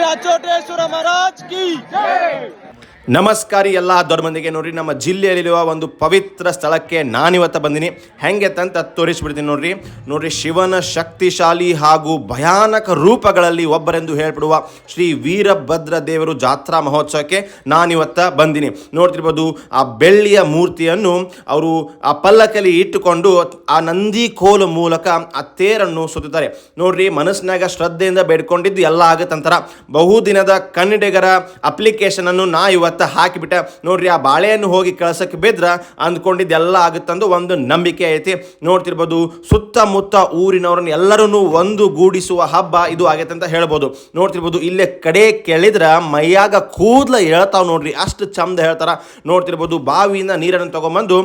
ರಾಚೋಟೇಶ್ವರ ಮಹಾರಾಜ್ ಕಿ ನಮಸ್ಕಾರ ಎಲ್ಲ ದೊಡ್ಡ ಮಂದಿಗೆ. ನೋಡ್ರಿ, ನಮ್ಮ ಜಿಲ್ಲೆಯಲ್ಲಿರುವ ಒಂದು ಪವಿತ್ರ ಸ್ಥಳಕ್ಕೆ ನಾನಿವತ್ತು ಬಂದಿನಿ. ಹೆಂಗೆ ಅಂತ ತೋರಿಸ್ಬಿಡ್ತೀನಿ ನೋಡ್ರಿ. ಶಿವನ ಶಕ್ತಿಶಾಲಿ ಹಾಗೂ ಭಯಾನಕ ರೂಪಗಳಲ್ಲಿ ಒಬ್ಬರೆಂದು ಹೇಳ್ಬಿಡುವ ಶ್ರೀ ವೀರಭದ್ರ ದೇವರು ಜಾತ್ರಾ ಮಹೋತ್ಸವಕ್ಕೆ ನಾನಿವತ್ತ ಬಂದಿನಿ. ನೋಡ್ತಿರ್ಬೋದು, ಆ ಬೆಳ್ಳಿಯ ಮೂರ್ತಿಯನ್ನು ಅವರು ಆ ಪಲ್ಲಕ್ಕಲ್ಲಿ ಇಟ್ಟುಕೊಂಡು ಆ ನಂದಿ ಕೋಲು ಮೂಲಕ ಆ ತೇರನ್ನು ಸುತ್ತಾರೆ. ನೋಡ್ರಿ, ಮನಸ್ಸಿನಾಗ ಶ್ರದ್ಧೆಯಿಂದ ಬೇಡ್ಕೊಂಡಿದ್ದು ಎಲ್ಲ ಆಗತ್ತಂತರ. ಬಹುದಿನದ ಕನ್ನಡಿಗರ ಅಪ್ಲಿಕೇಶನ್ ಅನ್ನು ನಾ ಇವತ್ತು ಹಾಕಿಬಿಟ್ಟ. ನೋಡ್ರಿ, ಆ ಬಾಳೆಯನ್ನು ಹೋಗಿ ಕಳ್ಸಕ್ಕೆ ಬಿದ್ರ ಅಂದ್ಕೊಂಡಿದ್ದೆಲ್ಲ ಆಗುತ್ತಂದು ಒಂದು ನಂಬಿಕೆ ಐತಿ. ನೋಡ್ತಿರ್ಬೋದು, ಸುತ್ತಮುತ್ತ ಊರಿನವ್ರನ್ನ ಎಲ್ಲರನ್ನು ಒಂದು ಗೂಡಿಸುವ ಹಬ್ಬ ಇದು ಆಗೈತೆ ಅಂತ ಹೇಳ್ಬೋದು. ನೋಡ್ತಿರ್ಬೋದು, ಇಲ್ಲೇ ಕಡೆ ಕೇಳಿದ್ರ ಮೈಯಾಗ ಕೂದಲ ಹೇಳ್ತಾವ ನೋಡ್ರಿ, ಅಷ್ಟು ಚಂದ ಹೇಳ್ತಾರ. ನೋಡ್ತಿರ್ಬೋದು, ಬಾವಿಯಿಂದ ನೀರನ್ನು ತಗೊಂಬಂದು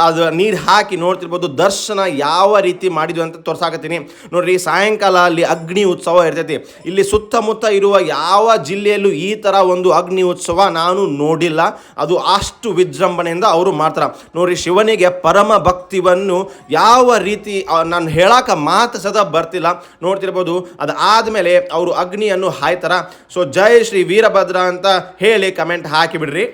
ಅದು ನೀರು ಹಾಕಿ ನೋಡ್ತಿರ್ಬೋದು ದರ್ಶನ ಯಾವ ರೀತಿ ಮಾಡಿದ್ವಿ ಅಂತ ತೋರ್ಸಾಕತ್ತೀನಿ. ನೋಡ್ರಿ, ಸಾಯಂಕಾಲ ಅಲ್ಲಿ ಅಗ್ನಿ ಉತ್ಸವ ಇರ್ತೈತಿ. ಇಲ್ಲಿ ಸುತ್ತಮುತ್ತ ಇರುವ ಯಾವ ಜಿಲ್ಲೆಯಲ್ಲೂ ಈ ತರ ಒಂದು ಅಗ್ನಿ ಉತ್ಸವ ನಾನು ನೋಡಿಲ್ಲ. ಅದು ಅಷ್ಟು ವಿಜೃಂಭಣೆಯಿಂದ ಅವರು ಮಾಡ್ತಾರೆ. ನೋಡ್ರಿ, ಶಿವನಿಗೆ ಪರಮ ಭಕ್ತಿಯನ್ನು ಯಾವ ರೀತಿ ನಾನು ಹೇಳಾಕ ಮಾತು ಸದಾ ಬರ್ತಿಲ್ಲ. ನೋಡ್ತಿರ್ಬೋದು, ಅದಾದ್ಮೇಲೆ ಅವರು ಅಗ್ನಿಯನ್ನು ಹಾಯ್ತಾರ. ಸೊ ಜೈ ಶ್ರೀ ವೀರಭದ್ರ ಅಂತ ಹೇಳಿ ಕಮೆಂಟ್ ಹಾಕಿ ಬಿಡ್ರಿ.